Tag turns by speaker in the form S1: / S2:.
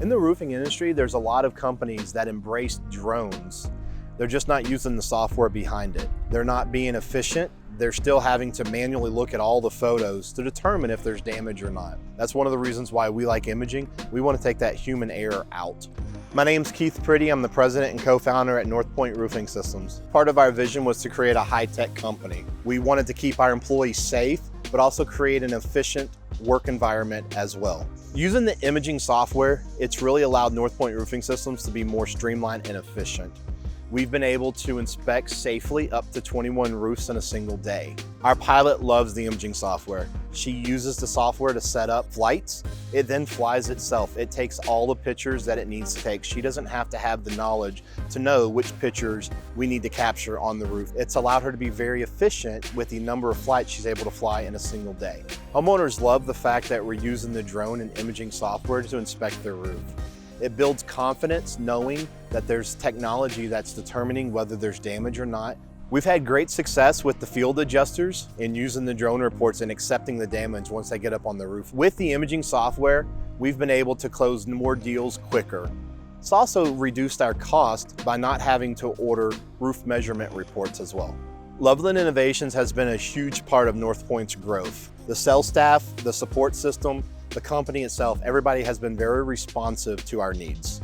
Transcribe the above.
S1: In the roofing industry, there's a lot of companies that embrace drones. They're just not using the software behind it. They're not being efficient. They're still having to manually look at all the photos to determine if there's damage or not. That's one of the reasons why we like imaging. We want to take that human error out. My name's Keith Pretty. I'm the president and co-founder at Northpoint Roofing Systems. Part of our vision was to create a high-tech company. We wanted to keep our employees safe, but also create an efficient work environment as well. Using the imaging software, it's really allowed Northpoint Roofing Systems to be more streamlined and efficient. We've been able to inspect safely up to 21 roofs in a single day. Our pilot loves the imaging software. She uses the software to set up flights. It then flies itself. It takes all the pictures that it needs to take. She doesn't have to have the knowledge to know which pictures we need to capture on the roof. It's allowed her to be very efficient with the number of flights she's able to fly in a single day. Homeowners love the fact that we're using the drone and imaging software to inspect their roof. It builds confidence knowing that there's technology that's determining whether there's damage or not. We've had great success with the field adjusters in using the drone reports and accepting the damage once they get up on the roof. With the imaging software, we've been able to close more deals quicker. It's also reduced our cost by not having to order roof measurement reports as well. Loveland Innovations has been a huge part of Northpoint's growth. The sales staff, the support system, the company itself, everybody has been very responsive to our needs.